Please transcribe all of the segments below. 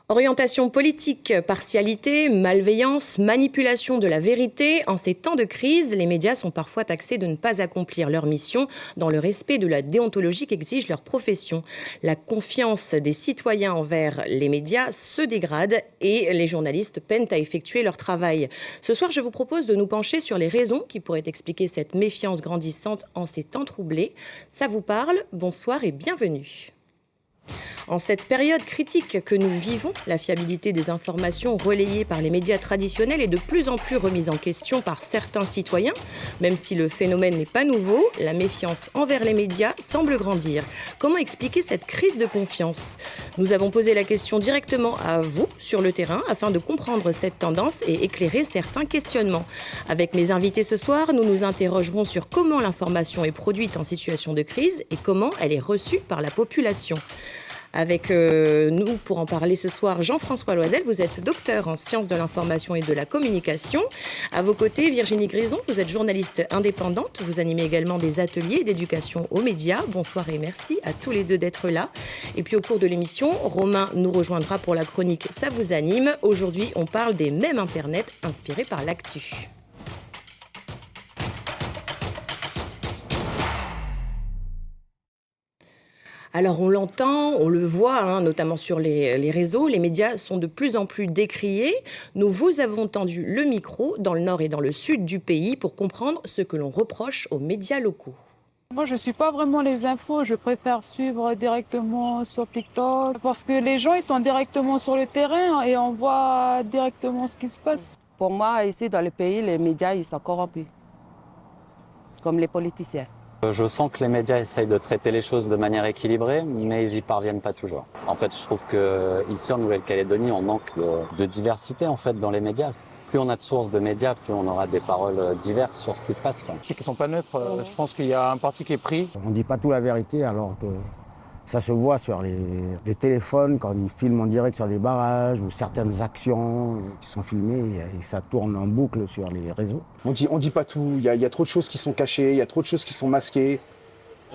Orientation politique, partialité, malveillance, manipulation de la vérité. En ces temps de crise, les médias sont parfois taxés de ne pas accomplir leur mission dans le respect de la déontologie qu'exige leur profession. La confiance des citoyens envers les médias se dégrade et les journalistes peinent à effectuer leur travail. Ce soir, je vous propose de nous pencher sur les raisons qui pourraient expliquer cette méfiance grandissante en ces temps troublés. Ça vous parle? Bonsoir et bienvenue. En cette période critique que nous vivons, la fiabilité des informations relayées par les médias traditionnels est de plus en plus remise en question par certains citoyens. Même si le phénomène n'est pas nouveau, la méfiance envers les médias semble grandir. Comment expliquer cette crise de confiance? Nous avons posé la question directement à vous sur le terrain afin de comprendre cette tendance et éclairer certains questionnements. Avec mes invités ce soir, nous nous interrogerons sur comment l'information est produite en situation de crise et comment elle est reçue par la population. Avec nous, pour en parler ce soir, Jean-François Loisel, vous êtes docteur en sciences de l'information et de la communication. À vos côtés, Virginie Grison, vous êtes journaliste indépendante. Vous animez également des ateliers d'éducation aux médias. Bonsoir et merci à tous les deux d'être là. Et puis au cours de l'émission, Romain nous rejoindra pour la chronique Ça vous anime. Aujourd'hui, on parle des mèmes Internet inspirés par l'actu. Alors on l'entend, on le voit, notamment sur les réseaux, les médias sont de plus en plus décriés. Nous vous avons tendu le micro dans le nord et dans le sud du pays pour comprendre ce que l'on reproche aux médias locaux. Moi, je ne suis pas vraiment les infos, je préfère suivre directement sur TikTok parce que les gens, ils sont directement sur le terrain et on voit directement ce qui se passe. Pour moi, ici dans le pays, les médias, ils sont corrompus, comme les politiciens. Je sens que les médias essayent de traiter les choses de manière équilibrée, mais ils n'y parviennent pas toujours. En fait, je trouve qu'ici en Nouvelle-Calédonie, on manque de diversité en fait, dans les médias. Plus on a de sources de médias, plus on aura des paroles diverses sur ce qui se passe. C'est qu'ils ne sont pas neutres. Je pense qu'il y a un parti qui est pris. On ne dit pas tout la vérité alors que ça se voit sur les téléphones quand ils filment en direct sur les barrages ou certaines actions qui sont filmées et ça tourne en boucle sur les réseaux. On dit pas tout. Il y a trop de choses qui sont cachées, il y a trop de choses qui sont masquées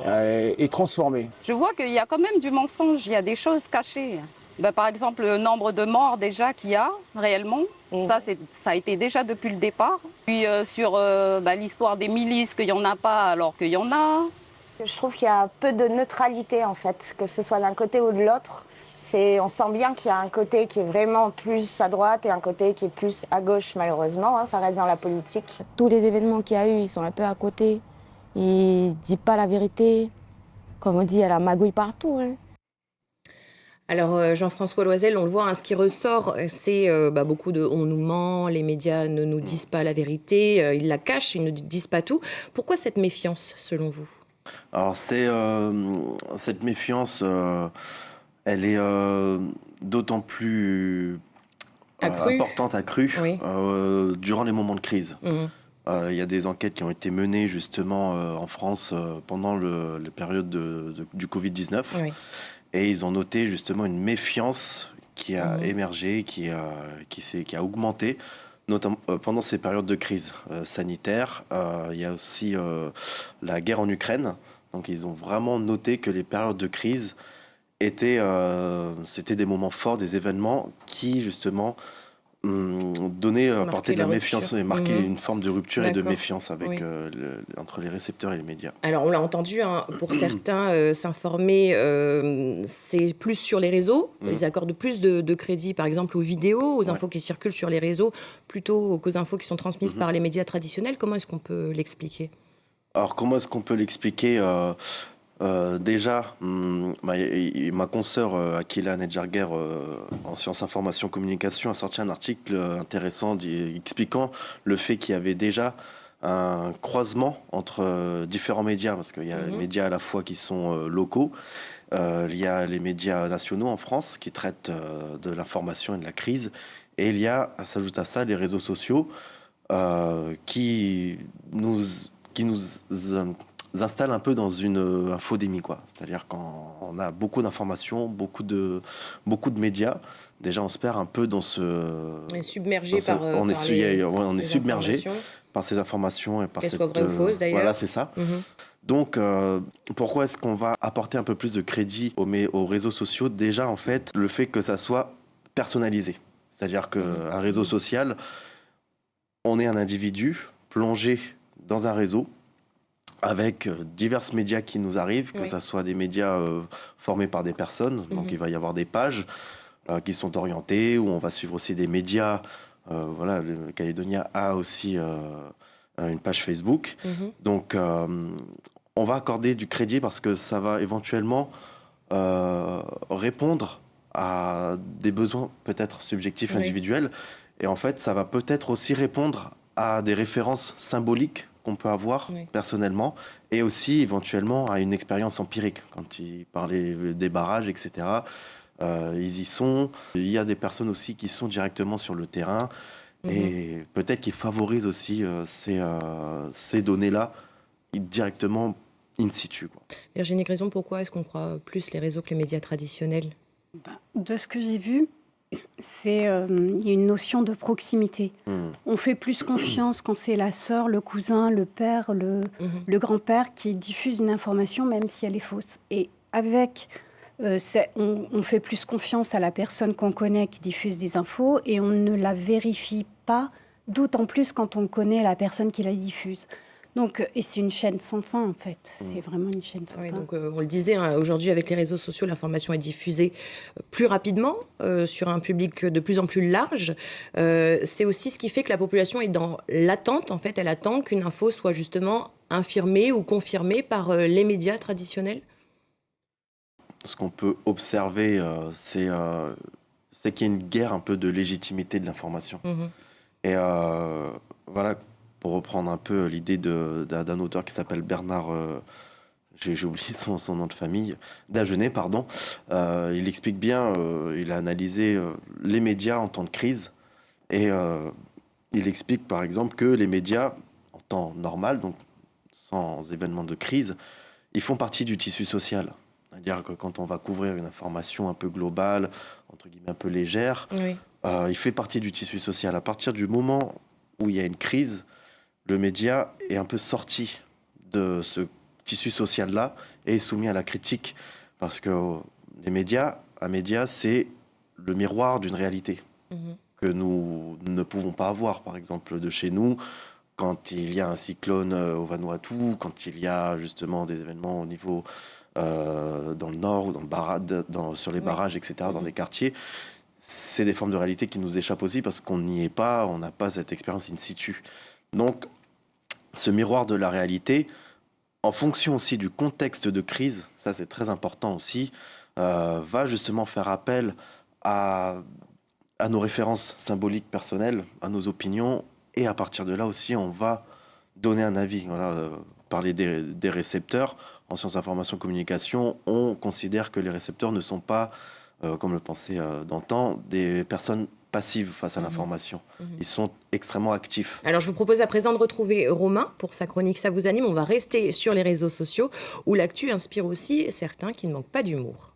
et transformées. Je vois qu'il y a quand même du mensonge, il y a des choses cachées. Par exemple, le nombre de morts déjà qu'il y a réellement, ça a été déjà depuis le départ. Puis sur l'histoire des milices, qu'il n'y en a pas alors qu'il y en a. Je trouve qu'il y a peu de neutralité en fait, que ce soit d'un côté ou de l'autre. On sent bien qu'il y a un côté qui est vraiment plus à droite et un côté qui est plus à gauche malheureusement, ça reste dans la politique. Tous les événements qu'il y a eu, ils sont un peu à côté. Ils ne disent pas la vérité. Comme on dit, il y a la magouille partout. Alors Jean-François Loisel, on le voit, ce qui ressort, c'est beaucoup de « on nous ment », les médias ne nous disent pas la vérité, ils la cachent, ils ne disent pas tout. Pourquoi cette méfiance selon vous ? Alors cette méfiance, elle est d'autant plus importante, accrue, oui. Durant les moments de crise. Il y a des enquêtes qui ont été menées justement en France pendant la période du Covid-19. Oui. Et ils ont noté justement une méfiance qui a émergé, qui a augmenté, notamment pendant ces périodes de crise sanitaire. Il y a aussi la guerre en Ukraine. Donc ils ont vraiment noté que les périodes de crise c'était des moments forts, des événements qui justement apportaient de la méfiance et marquaient une forme de rupture et de méfiance avec, entre les récepteurs et les médias. Alors on l'a entendu, pour certains, s'informer, c'est plus sur les réseaux. Ils accordent plus de crédit, par exemple, aux vidéos, aux infos qui circulent sur les réseaux, plutôt qu'aux infos qui sont transmises par les médias traditionnels. Comment est-ce qu'on peut l'expliquer ? Alors comment est-ce qu'on peut l'expliquer ? Déjà, ma consoeur Akila Nedjarguer en sciences information communication a sorti un article intéressant expliquant le fait qu'il y avait déjà un croisement entre différents médias, parce qu'il y a les médias à la fois qui sont locaux, il y a les médias nationaux en France qui traitent de l'information et de la crise, et il y a, s'ajoute à ça, les réseaux sociaux qui nous installe un peu dans une infodémie, quoi. C'est-à-dire quand on a beaucoup d'informations, beaucoup de médias, déjà on se perd un peu dans ce... On est submergé par on est submergé par ces informations et par qu'elles soient vraies ou fausses d'ailleurs. Voilà, c'est ça. Donc, pourquoi est-ce qu'on va apporter un peu plus de crédit aux réseaux sociaux ? Déjà, en fait, le fait que ça soit personnalisé. C'est-à-dire qu'un réseau social, on est un individu plongé dans un réseau avec divers médias qui nous arrivent, que ce soit des médias formés par des personnes, donc il va y avoir des pages qui sont orientées, où on va suivre aussi des médias. Voilà, le Calédonia a aussi une page Facebook. Donc, on va accorder du crédit parce que ça va éventuellement répondre à des besoins peut-être subjectifs, individuels. Et en fait, ça va peut-être aussi répondre à des références symboliques qu'on peut avoir personnellement, et aussi éventuellement à une expérience empirique. Quand il parlait des barrages, etc., ils y sont. Il y a des personnes aussi qui sont directement sur le terrain, et peut-être qu'ils favorisent aussi ces données-là directement in situ, quoi. Virginie Grison, pourquoi est-ce qu'on croit plus les réseaux que les médias traditionnels? De ce que j'ai vu, il y a une notion de proximité. On fait plus confiance quand c'est la sœur, le cousin, le père, le grand-père qui diffuse une information, même si elle est fausse. Et avec, on fait plus confiance à la personne qu'on connaît qui diffuse des infos, et on ne la vérifie pas, d'autant plus quand on connaît la personne qui la diffuse. Donc, et c'est une chaîne sans fin, en fait. C'est vraiment une chaîne sans fin. Donc, on le disait, aujourd'hui, avec les réseaux sociaux, l'information est diffusée plus rapidement sur un public de plus en plus large. C'est aussi ce qui fait que la population est dans l'attente. En fait, elle attend qu'une info soit justement infirmée ou confirmée par les médias traditionnels. Ce qu'on peut observer, c'est qu'il y a une guerre un peu de légitimité de l'information. Et voilà, pour reprendre un peu l'idée d'un auteur qui s'appelle Bernard, j'ai oublié son nom de famille, Dagenet, pardon. Il explique bien, il a analysé les médias en temps de crise, et il explique par exemple que les médias, en temps normal, donc sans événement de crise, ils font partie du tissu social. C'est-à-dire que quand on va couvrir une information un peu globale, entre guillemets un peu légère, il fait partie du tissu social. À partir du moment où il y a une crise, le média est un peu sorti de ce tissu social-là et est soumis à la critique. Parce que un média, c'est le miroir d'une réalité que nous ne pouvons pas avoir. Par exemple, de chez nous, quand il y a un cyclone au Vanuatu, quand il y a justement des événements au niveau dans le nord ou sur les barrages, etc., dans des quartiers, c'est des formes de réalité qui nous échappent aussi parce qu'on n'y est pas, on n'a pas cette expérience in situ. Donc, ce miroir de la réalité, en fonction aussi du contexte de crise, ça c'est très important aussi, va justement faire appel à nos références symboliques personnelles, à nos opinions, et à partir de là aussi, on va donner un avis. Voilà, parler des récepteurs, en sciences information communication, on considère que les récepteurs ne sont pas, comme le pensait d'antan, des personnes passives face à l'information. Ils sont extrêmement actifs. Alors, je vous propose à présent de retrouver Romain pour sa chronique Ça vous anime. On va rester sur les réseaux sociaux où l'actu inspire aussi certains qui ne manquent pas d'humour.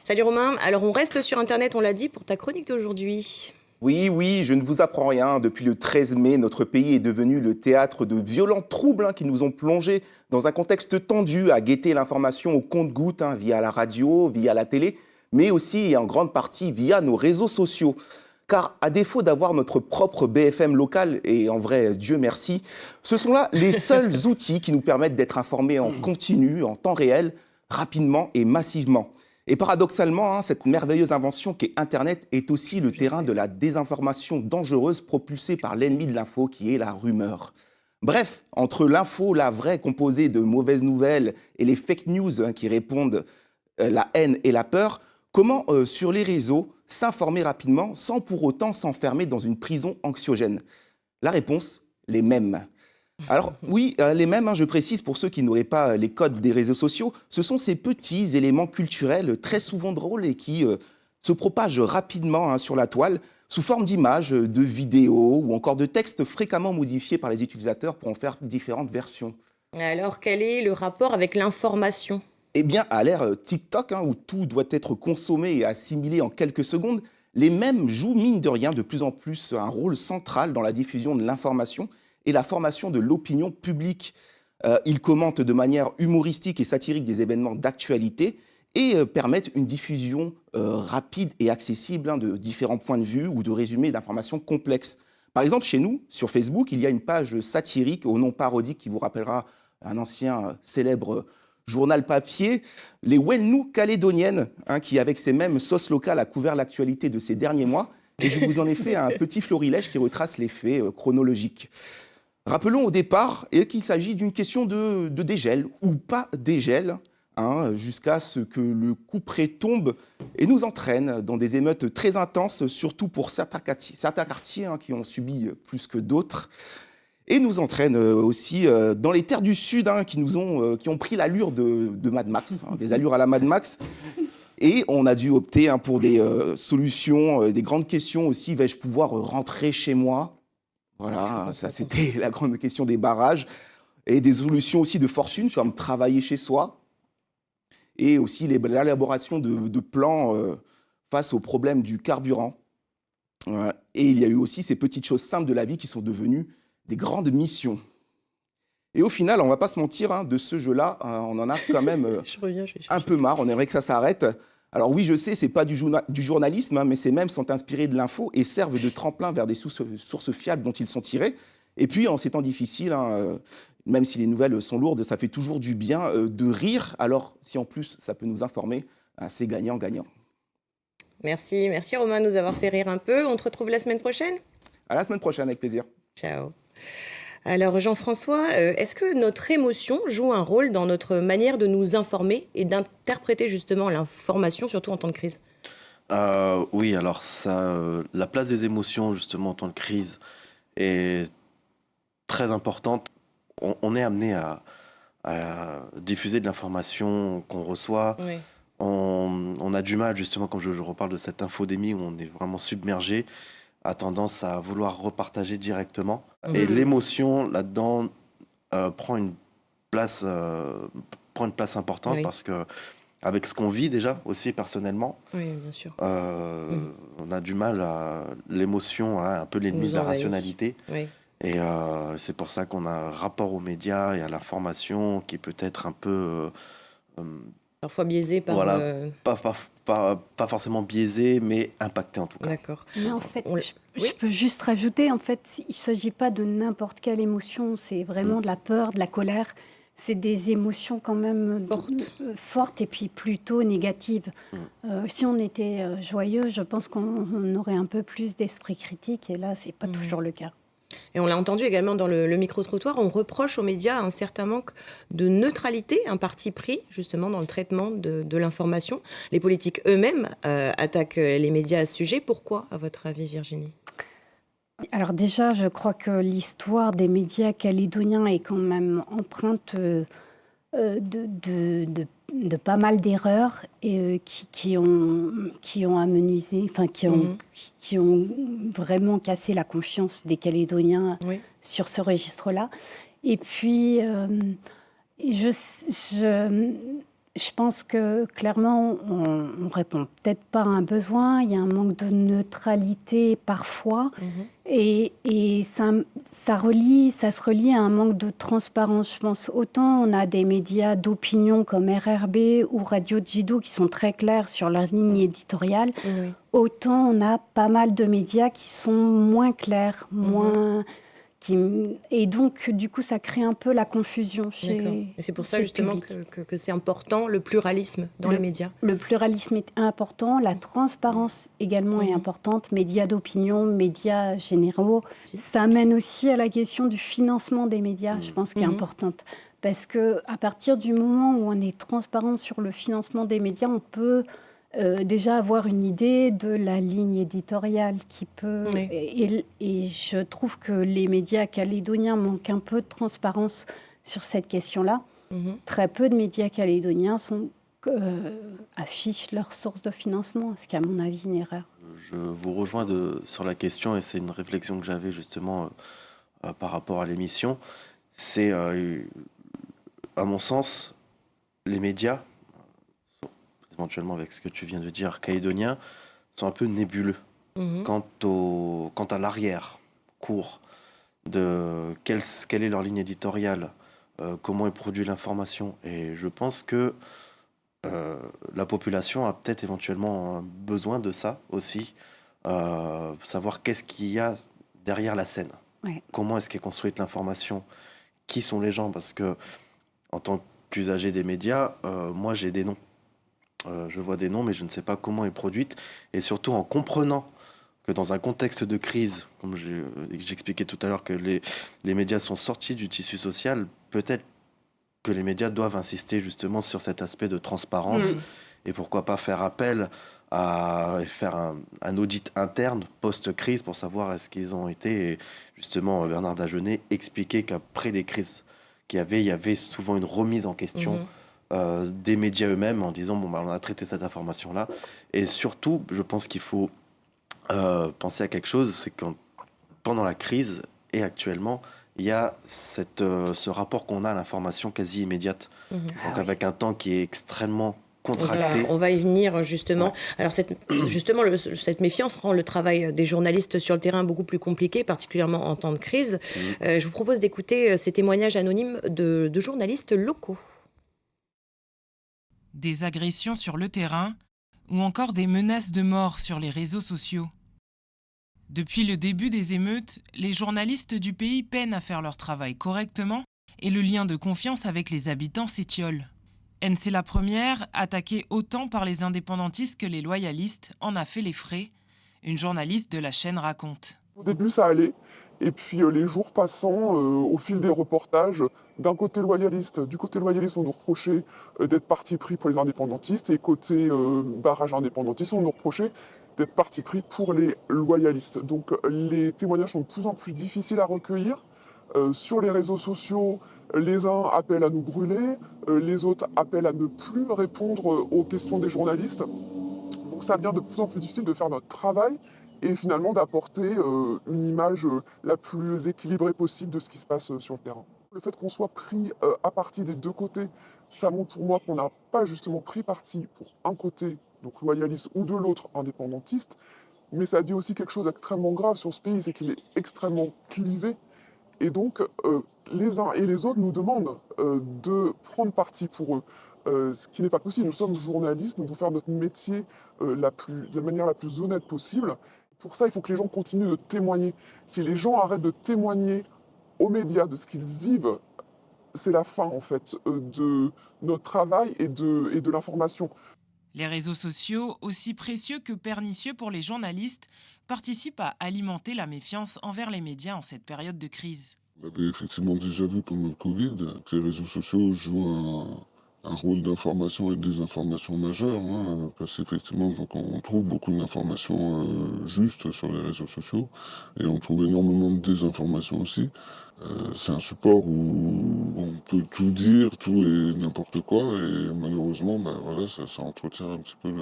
Salut Romain. Alors, on reste sur Internet, on l'a dit, pour ta chronique d'aujourd'hui. Oui, je ne vous apprends rien. Depuis le 13 mai, notre pays est devenu le théâtre de violents troubles qui nous ont plongés dans un contexte tendu à guetter l'information au compte-gouttes via la radio, via la télé, mais aussi et en grande partie via nos réseaux sociaux. Car à défaut d'avoir notre propre BFM local, et en vrai, Dieu merci, ce sont là les seuls outils qui nous permettent d'être informés en continu, en temps réel, rapidement et massivement. Et paradoxalement, cette merveilleuse invention qu'est Internet est aussi le terrain de la désinformation dangereuse propulsée par l'ennemi de l'info qui est la rumeur. Bref, entre l'info, la vraie composée de mauvaises nouvelles et les fake news qui répondent la haine et la peur, comment sur les réseaux s'informer rapidement sans pour autant s'enfermer dans une prison anxiogène? La réponse, les mèmes. Alors oui, les mèmes, je précise pour ceux qui n'auraient pas les codes des réseaux sociaux, ce sont ces petits éléments culturels très souvent drôles et qui se propagent rapidement sur la toile sous forme d'images, de vidéos ou encore de textes fréquemment modifiés par les utilisateurs pour en faire différentes versions. Alors, quel est le rapport avec l'information ? Eh bien, à l'ère TikTok, où tout doit être consommé et assimilé en quelques secondes, les mèmes jouent mine de rien de plus en plus un rôle central dans la diffusion de l'information et la formation de l'opinion publique. Ils commentent de manière humoristique et satirique des événements d'actualité et permettent une diffusion rapide et accessible de différents points de vue ou de résumés d'informations complexes. Par exemple, chez nous, sur Facebook, il y a une page satirique au nom parodique qui vous rappellera un ancien célèbre journal papier, les Welnou calédoniennes, qui, avec ces mêmes sauces locales, a couvert l'actualité de ces derniers mois. Et je vous en ai fait un petit florilège qui retrace les faits chronologiques. Rappelons au départ qu'il s'agit d'une question de dégel ou pas dégel, jusqu'à ce que le couperet tombe et nous entraîne dans des émeutes très intenses, surtout pour certains quartiers qui ont subi plus que d'autres. Et nous entraîne aussi dans les terres du Sud qui ont pris l'allure de Mad Max, des allures à la Mad Max. Et on a dû opter pour des solutions, des grandes questions aussi. Vais-je pouvoir rentrer chez moi? Voilà, ça c'était la grande question des barrages. Et des solutions aussi de fortune, comme travailler chez soi. Et aussi l'élaboration de plans face au problème du carburant. Et il y a eu aussi ces petites choses simples de la vie qui sont devenues des grandes missions. Et au final, on ne va pas se mentir, de ce jeu-là, on en a quand même un peu marre. On aimerait que ça s'arrête. Alors oui, je sais, ce n'est pas du journalisme, mais ces mêmes sont inspirés de l'info et servent de tremplin vers des sources fiables dont ils sont tirés. Et puis, en ces temps difficiles, même si les nouvelles sont lourdes, ça fait toujours du bien de rire. Alors, si en plus, ça peut nous informer, c'est gagnant-gagnant. Merci Romain de nous avoir fait rire un peu. On te retrouve la semaine prochaine? À la semaine prochaine, avec plaisir. Ciao. Alors Jean-François, est-ce que notre émotion joue un rôle dans notre manière de nous informer et d'interpréter justement l'information, surtout en temps de crise? Oui, alors la place des émotions justement en temps de crise est très importante. On est amené à diffuser de l'information qu'on reçoit. Oui. On a du mal justement, comme je reparle de cette infodémie où on est vraiment submergé, a tendance à vouloir repartager directement. Et l'émotion, là-dedans, prend une place importante parce que, avec ce qu'on vit déjà aussi personnellement, oui, bien sûr. On a du mal à l'émotion, un peu l'ennemi de la rationalité. Oui. Et c'est pour ça qu'on a un rapport aux médias et à l'information qui peut être un peu... parfois biaisé par... Voilà, pas forcément biaisé, mais impacté en tout cas. D'accord. Mais en fait, je peux juste rajouter, en fait, il ne s'agit pas de n'importe quelle émotion, c'est vraiment de la peur, de la colère. C'est des émotions quand même fortes et puis plutôt négatives. Si on était joyeux, je pense qu'on aurait un peu plus d'esprit critique, et là, ce n'est pas toujours le cas. Et on l'a entendu également dans le micro-trottoir, on reproche aux médias un certain manque de neutralité, un parti pris justement dans le traitement de l'information. Les politiques eux-mêmes attaquent les médias à ce sujet. Pourquoi, à votre avis, Virginie ? Alors déjà, je crois que l'histoire des médias calédoniens est quand même empreinte de pas mal d'erreurs et qui ont amenuisé, enfin qui ont vraiment cassé la confiance des Calédoniens sur ce registre-là. Et puis, je pense que clairement, on répond peut-être pas à un besoin. Il y a un manque de neutralité parfois, et ça se relie à un manque de transparence. Je pense autant on a des médias d'opinion comme RRB ou Radio Djidou qui sont très clairs sur leur ligne éditoriale, autant on a pas mal de médias qui sont moins clairs, et donc, du coup, ça crée un peu la confusion chez Et c'est pour ça, justement, que c'est important, le pluralisme dans les médias. Le pluralisme est important, la transparence également est importante, médias d'opinion, médias généraux. Ça amène aussi à la question du financement des médias, je pense, qui est importante. Parce qu'à partir du moment où on est transparent sur le financement des médias, on peut... déjà avoir une idée de la ligne éditoriale qui peut... Et je trouve que les médias calédoniens manquent un peu de transparence sur cette question-là. Très peu de médias calédoniens affichent leur source de financement, ce qui est à mon avis une erreur. Je vous rejoins sur la question, et c'est une réflexion que j'avais justement par rapport à l'émission. C'est, à mon sens, les médias... éventuellement avec ce que tu viens de dire, calédoniens, sont un peu nébuleux quant à l'arrière-cours de quelle est leur ligne éditoriale comment est produite l'information. Et je pense que la population a peut-être éventuellement besoin de ça aussi, savoir qu'est-ce qu'il y a derrière la scène. Ouais. Comment est-ce qu'est construite l'information? Qui sont les gens? Parce que en tant qu'usager des médias, moi j'ai des noms. Je vois des noms, mais je ne sais pas comment est produite. Et surtout en comprenant que dans un contexte de crise, comme j'expliquais tout à l'heure, que les médias sont sortis du tissu social, peut-être que les médias doivent insister justement sur cet aspect de transparence et pourquoi pas faire appel à faire un audit interne post-crise pour savoir est-ce qu'ils ont été. Et justement, Bernard Dagenais expliquait qu'après les crises qu'il y avait souvent une remise en question des médias eux-mêmes en disant bon, on a traité cette information-là. Et surtout, je pense qu'il faut penser à quelque chose, c'est que pendant la crise et actuellement, il y a ce rapport qu'on a à l'information quasi immédiate. Donc avec un temps qui est extrêmement contracté. On va y venir justement. Alors cette méfiance rend le travail des journalistes sur le terrain beaucoup plus compliqué, particulièrement en temps de crise. Je vous propose d'écouter ces témoignages anonymes de journalistes locaux. Des agressions sur le terrain ou encore des menaces de mort sur les réseaux sociaux. Depuis le début des émeutes, les journalistes du pays peinent à faire leur travail correctement et le lien de confiance avec les habitants s'étiole. NC La Première, attaquée autant par les indépendantistes que les loyalistes, en a fait les frais. Une journaliste de la chaîne raconte. Au début, ça allait. Et puis les jours passant, au fil des reportages, du côté loyaliste, on nous reprochait d'être parti pris pour les indépendantistes, et côté barrage indépendantiste, on nous reprochait d'être parti pris pour les loyalistes. Donc les témoignages sont de plus en plus difficiles à recueillir. Sur les réseaux sociaux, les uns appellent à nous brûler, les autres appellent à ne plus répondre aux questions des journalistes. Donc ça devient de plus en plus difficile de faire notre travail et finalement d'apporter une image la plus équilibrée possible de ce qui se passe sur le terrain. Le fait qu'on soit pris à partie des deux côtés, ça montre pour moi qu'on n'a pas justement pris parti pour un côté, donc loyaliste, ou de l'autre, indépendantiste, mais ça dit aussi quelque chose d'extrêmement grave sur ce pays, c'est qu'il est extrêmement clivé. Et donc, les uns et les autres nous demandent de prendre parti pour eux, ce qui n'est pas possible. Nous sommes journalistes, nous devons faire notre métier de la manière la plus honnête possible. Pour ça, il faut que les gens continuent de témoigner. Si les gens arrêtent de témoigner aux médias de ce qu'ils vivent, c'est la fin, en fait, de notre travail et de l'information. Les réseaux sociaux, aussi précieux que pernicieux pour les journalistes, participent à alimenter la méfiance envers les médias en cette période de crise. On avait effectivement déjà vu pendant le Covid que les réseaux sociaux jouent un rôle d'information et de désinformation majeur, parce qu'effectivement on trouve beaucoup d'informations justes sur les réseaux sociaux et on trouve énormément de désinformation aussi. C'est un support où on peut tout dire, tout et n'importe quoi, et malheureusement ça entretient un petit peu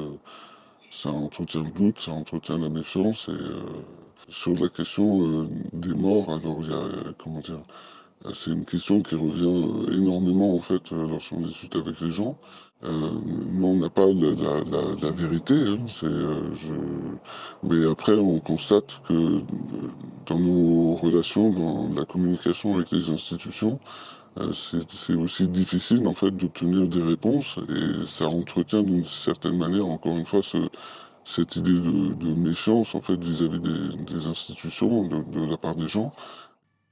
ça entretient le doute, ça entretient la méfiance. Et sur la question des morts, alors il y a c'est une question qui revient énormément en fait lorsqu'on discute avec les gens. Nous, on n'a pas la vérité, mais après on constate que dans nos relations, dans la communication avec les institutions, c'est aussi difficile en fait d'obtenir des réponses, et ça entretient d'une certaine manière, encore une fois, cette idée de méfiance en fait vis-à-vis des institutions de la part des gens.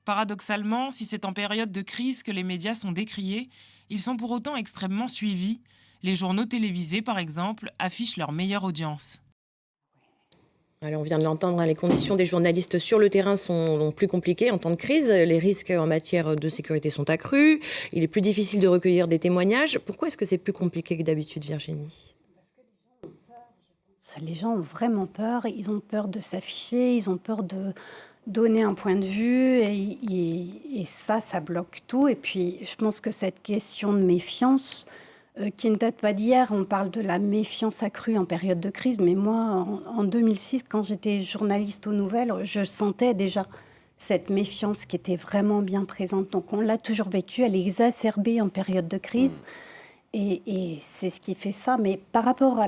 Paradoxalement, si c'est en période de crise que les médias sont décriés, ils sont pour autant extrêmement suivis. Les journaux télévisés, par exemple, affichent leur meilleure audience. Alors, on vient de l'entendre, les conditions des journalistes sur le terrain sont plus compliquées en temps de crise. Les risques en matière de sécurité sont accrus. Il est plus difficile de recueillir des témoignages. Pourquoi est-ce que c'est plus compliqué que d'habitude, Virginie ? Les gens ont vraiment peur. Ils ont peur de s'afficher, ils ont peur de donner un point de vue, et ça bloque tout. Et puis, je pense que cette question de méfiance, qui ne date pas d'hier, on parle de la méfiance accrue en période de crise, mais moi, en 2006, quand j'étais journaliste aux Nouvelles, je sentais déjà cette méfiance qui était vraiment bien présente. Donc on l'a toujours vécue, elle est exacerbée en période de crise, et c'est ce qui fait ça. Mais par rapport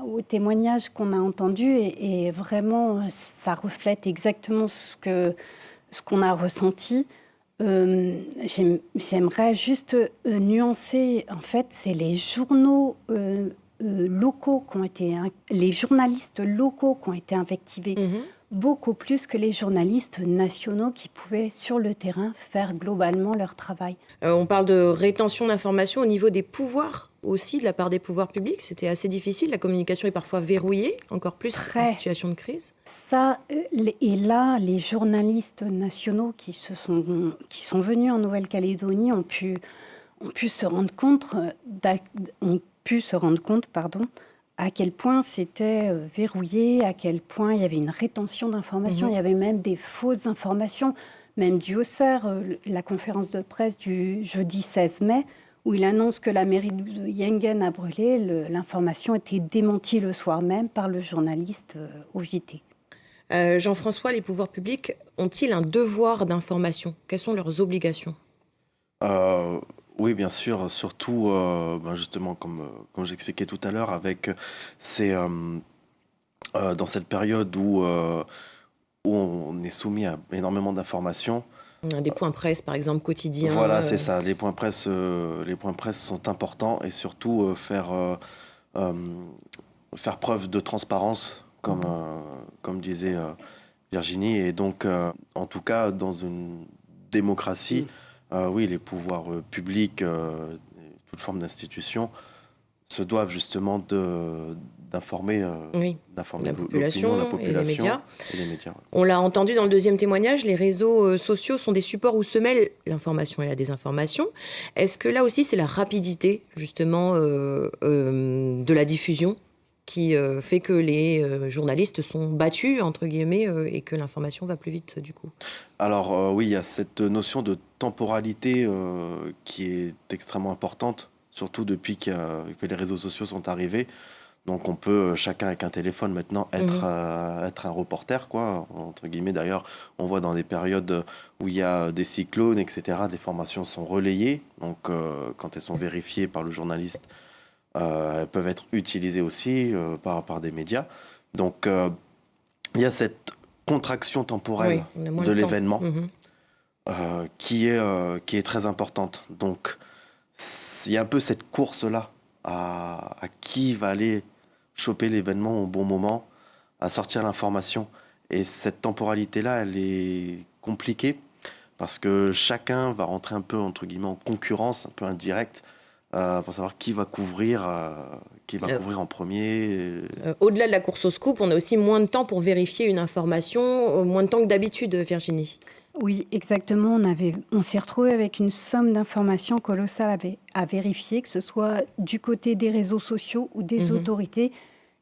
au témoignage qu'on a entendu, et vraiment, ça reflète exactement ce qu'on a ressenti. J'aimerais juste nuancer, en fait, c'est les journaux locaux qui ont été, les journalistes locaux qui ont été invectivés, beaucoup plus que les journalistes nationaux qui pouvaient, sur le terrain, faire globalement leur travail. On parle de rétention d'informations au niveau des pouvoirs aussi, de la part des pouvoirs publics. C'était assez difficile, la communication est parfois verrouillée, encore plus en situation de crise. Ça, et là, les journalistes nationaux qui sont venus en Nouvelle-Calédonie ont pu se rendre compte, à quel point c'était verrouillé, à quel point il y avait une rétention d'informations, il y avait même des fausses informations, même du Auxerre, la conférence de presse du jeudi 16 mai, où il annonce que la mairie de Yengen a brûlé, l'information était démentie le soir même par le journaliste au JT. Jean-François, les pouvoirs publics ont-ils un devoir d'information? Quelles sont leurs obligations? Oui, bien sûr, surtout justement comme j'expliquais tout à l'heure, avec dans cette période où on est soumis à énormément d'informations. Des points presse, par exemple, quotidiens. Voilà, c'est ça. Les points presse sont importants et surtout faire preuve de transparence, comme disait Virginie. Et donc, en tout cas, dans une démocratie, oui, les pouvoirs publics, toute forme d'institution, se doivent justement d'informer la population et les médias. Ouais. On l'a entendu dans le deuxième témoignage, les réseaux sociaux sont des supports où se mêlent l'information et la désinformation. Est-ce que là aussi, c'est la rapidité, justement, de la diffusion qui fait que les journalistes sont battus, entre guillemets, et que l'information va plus vite, du coup? Alors, oui, il y a cette notion de temporalité qui est extrêmement importante, surtout depuis que les réseaux sociaux sont arrivés. Donc on peut, chacun avec un téléphone maintenant, être un reporter, quoi, entre guillemets. D'ailleurs, on voit dans des périodes où il y a des cyclones, etc., des formations sont relayées. Donc quand elles sont vérifiées par le journaliste, elles peuvent être utilisées aussi par des médias. Donc il y a cette contraction temporelle de l'événement qui est très importante. Donc il y a un peu cette course-là à qui va aller choper l'événement au bon moment, à sortir l'information. Et cette temporalité-là, elle est compliquée parce que chacun va rentrer un peu, entre guillemets, en concurrence, un peu indirecte, pour savoir qui va couvrir en premier. Au-delà de la course au scoop, on a aussi moins de temps pour vérifier une information, moins de temps que d'habitude, Virginie. Oui, exactement. On s'est retrouvé avec une somme d'informations colossale à vérifier, que ce soit du côté des réseaux sociaux ou des autorités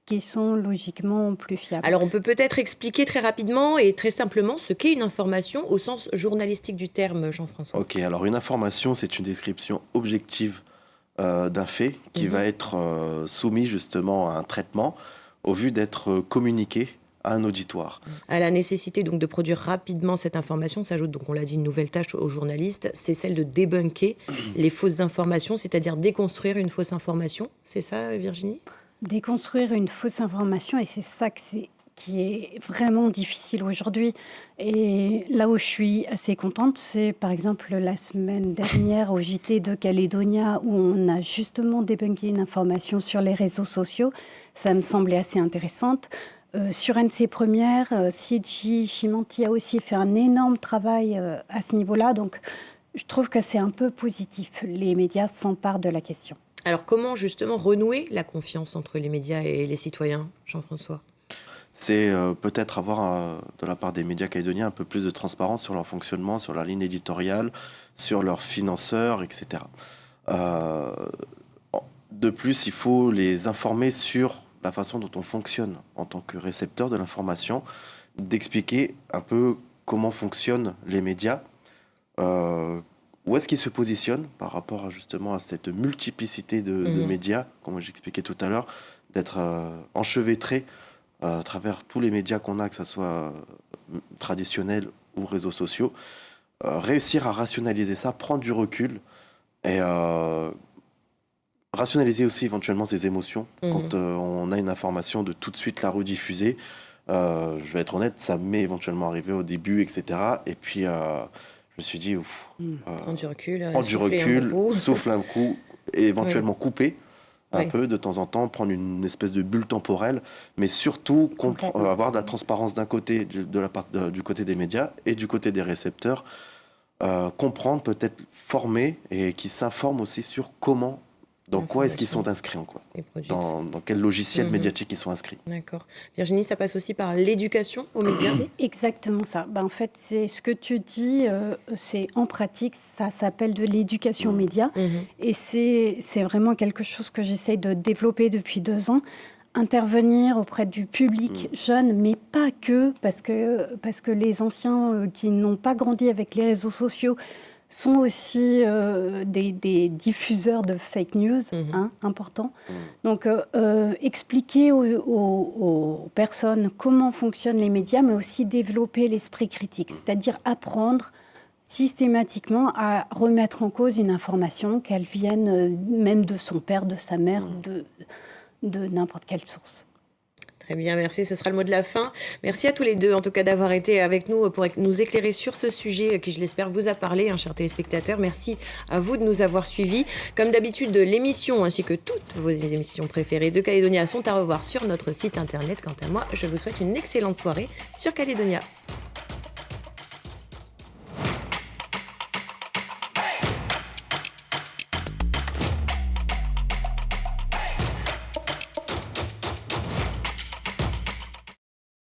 qui sont logiquement plus fiables. Alors, on peut peut-être expliquer très rapidement et très simplement ce qu'est une information au sens journalistique du terme, Jean-François. Ok, alors une information, c'est une description objective d'un fait qui va être soumis justement à un traitement au vu d'être communiqué à un auditoire. À la nécessité donc de produire rapidement cette information s'ajoute, donc on l'a dit, une nouvelle tâche aux journalistes, c'est celle de débunker les fausses informations, c'est-à-dire déconstruire une fausse information. C'est ça, Virginie ? Déconstruire une fausse information, et c'est ça qui est vraiment difficile aujourd'hui. Et là où je suis assez contente, c'est par exemple la semaine dernière au JT de Calédonia, où on a justement débunké une information sur les réseaux sociaux. Ça me semblait assez intéressante. Sur NC Première, CG Chimanti a aussi fait un énorme travail à ce niveau-là. Donc, je trouve que c'est un peu positif. Les médias s'emparent de la question. Alors, comment justement renouer la confiance entre les médias et les citoyens, Jean-François ? C'est peut-être avoir, de la part des médias calédoniens, un peu plus de transparence sur leur fonctionnement, sur leur ligne éditoriale, sur leurs financeurs, etc. De plus, il faut les informer sur la façon dont on fonctionne en tant que récepteur de l'information, d'expliquer un peu comment fonctionnent les médias, où est-ce qu'ils se positionnent par rapport justement à cette multiplicité de médias, comme j'expliquais tout à l'heure, d'être enchevêtrés à travers tous les médias qu'on a, que ce soit traditionnels ou réseaux sociaux, réussir à rationaliser ça, prendre du recul et rationaliser aussi éventuellement ses émotions quand on a une information, de tout de suite la rediffuser. Je vais être honnête, ça m'est éventuellement arrivé au début, etc. Et puis je me suis dit, prendre du recul, souffler un coup, et éventuellement couper un peu de temps en temps, prendre une espèce de bulle temporelle, mais surtout avoir de la transparence d'un côté, du côté des médias et du côté des récepteurs, comprendre, peut-être former, et qui s'informent aussi sur comment, dans quoi est-ce qu'ils sont inscrits, dans quel logiciel médiatique ils sont inscrits. D'accord. Virginie, ça passe aussi par l'éducation aux médias? C'est exactement ça. En fait, c'est ce que tu dis, c'est en pratique, ça s'appelle de l'éducation aux médias. Et c'est vraiment quelque chose que j'essaye de développer depuis 2 ans. Intervenir auprès du public jeune, mais pas que, parce que les anciens qui n'ont pas grandi avec les réseaux sociaux sont aussi des diffuseurs de fake news, importants. Donc, expliquer aux personnes comment fonctionnent les médias, mais aussi développer l'esprit critique, c'est-à-dire apprendre systématiquement à remettre en cause une information, qu'elle vienne même de son père, de sa mère, de n'importe quelle source. Très bien, merci. Ce sera le mot de la fin. Merci à tous les deux, en tout cas, d'avoir été avec nous pour nous éclairer sur ce sujet qui, je l'espère, vous a parlé, chers téléspectateurs. Merci à vous de nous avoir suivis. Comme d'habitude, l'émission ainsi que toutes vos émissions préférées de Calédonia sont à revoir sur notre site internet. Quant à moi, je vous souhaite une excellente soirée sur Calédonia.